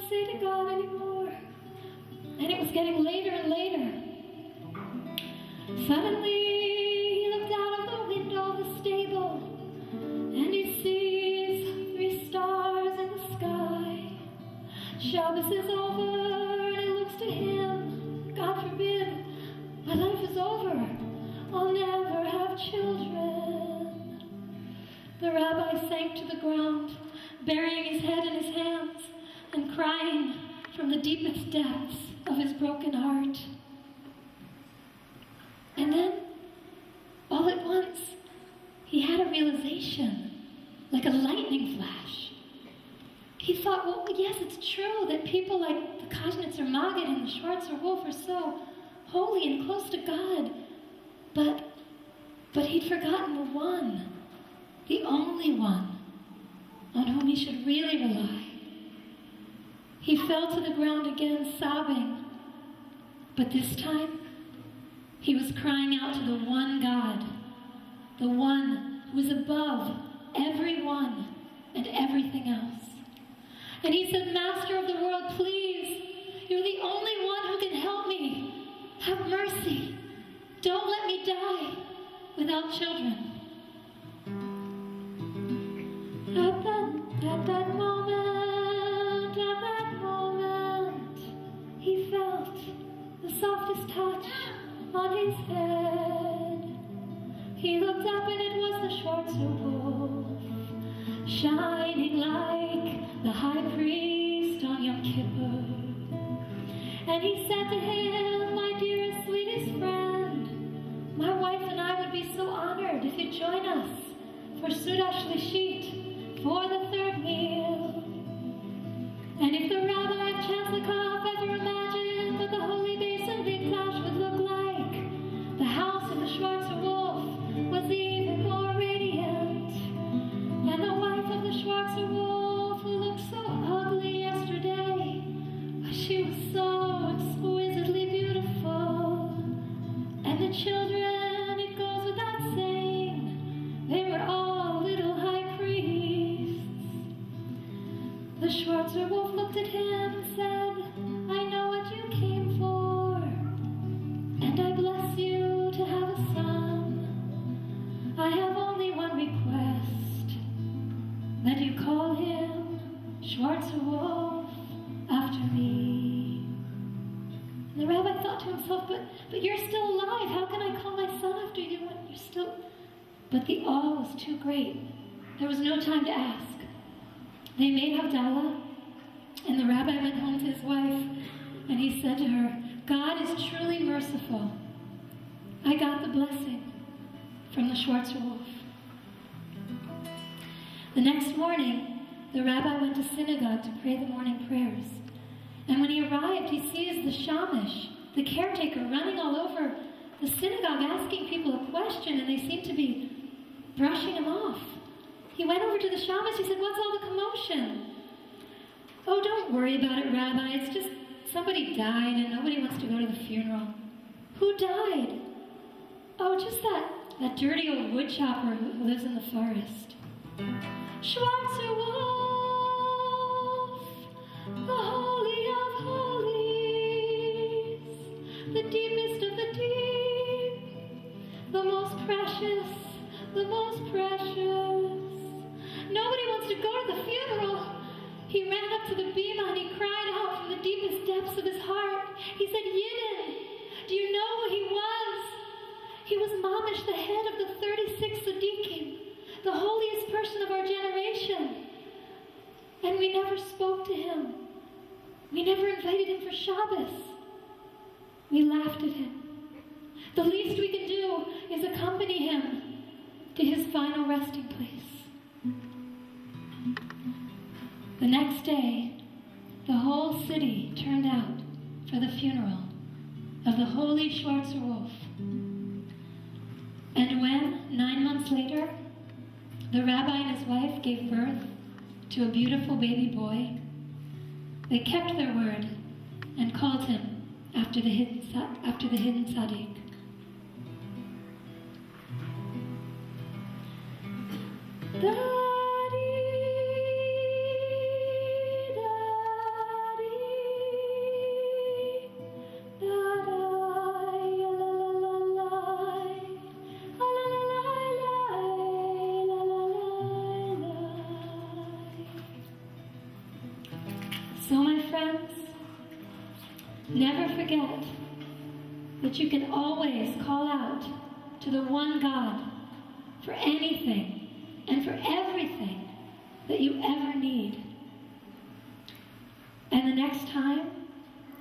say to God anymore. And it was getting later and later. Suddenly, he looked out of the window of the stable, and he sees 3 stars in the sky. Shabbos is over, and it looks to him, God forbid, my life is over. I'll never have children. The rabbi sank to the ground, burying his head in his hands and crying from the deepest depths of his broken heart. And then, all at once, he had a realization, like a lightning flash. He thought, well, yes, it's true that people like the Kaznitzer Maggid and the Schwartzer Wolf are so holy and close to God, but he'd forgotten the one, the only one, on whom he should really rely. He fell to the ground again, sobbing, but this time, he was crying out to the one God, the one who is above everyone and everything else. And he said, Master of the world, please, you're the only one who can help me. Have mercy. Don't let me die without children. At that moment, he felt the softest touch on his head. He looked up and it was the Schwartzer Wolf, shining like the high priest on Yom Kippur. And he said to him, my dearest, sweetest friend, my wife and I would be so honored if you'd join us for Sudah Shlishit, for the 3rd meal. And if the Rabbi of Chancellor ever imagined what the holy basin Mikdash would look like, the house of the Schwartzer Wolf was even more radiant. And the wife of the Schwartzer Wolf, who looked so ugly yesterday, she was so exquisitely beautiful. And the children, it goes without saying, they were all little high priests. The Schwartzer Wolf looked at him and said, I know what you came for, and I bless you to have a son. I have only one request, that you call him Schwartzer Wolf after me. And the rabbi thought to himself, but you're still alive. How can I call my son after you when you're still... But the awe was too great. There was no time to ask. They made Havdalah, and the rabbi went home to his wife, and he said to her, God is truly merciful. I got the blessing from the Schwartzer Wolf. The next morning, the rabbi went to synagogue to pray the morning prayers. And when he arrived, he sees the shamish, the caretaker, running all over the synagogue asking people a question, and they seem to be brushing him off. He went over to the shamish. He said, what's all the commotion? Oh, don't worry about it, Rabbi. It's just somebody died and nobody wants to go to the funeral. Who died? Oh, just that dirty old woodchopper who lives in the forest. Schwartzer Wolf, the holy of holies, the deepest of the deep, the most precious, the most precious. Nobody wants to go to the funeral. He ran up to the bima and he cried out from the deepest depths of his heart. He said, Yidden, do you know who he was? He was Mamish, the head of the 36 Tzaddikim, the holiest person of our generation. And we never spoke to him. We never invited him for Shabbos. We laughed at him. The least we can do is accompany him to his final resting place. The next day, the whole city turned out for the funeral of the holy Schwartzer Wolf. And when, 9 months later, the rabbi and his wife gave birth to a beautiful baby boy, they kept their word and called him after the hidden tzaddik. Daddy, daddy. So my friends, never forget that you can always call out to the one God for anything and for everything that you ever need. And the next time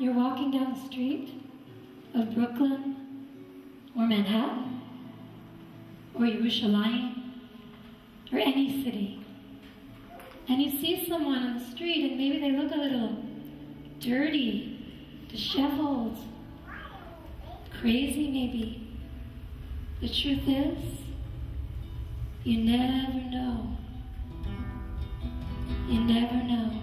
you're walking down the street of Brooklyn or Manhattan or Yerushalayim or any city, and you see someone on the street and maybe they look a little dirty, disheveled, crazy maybe, the truth is, you never know. You never know.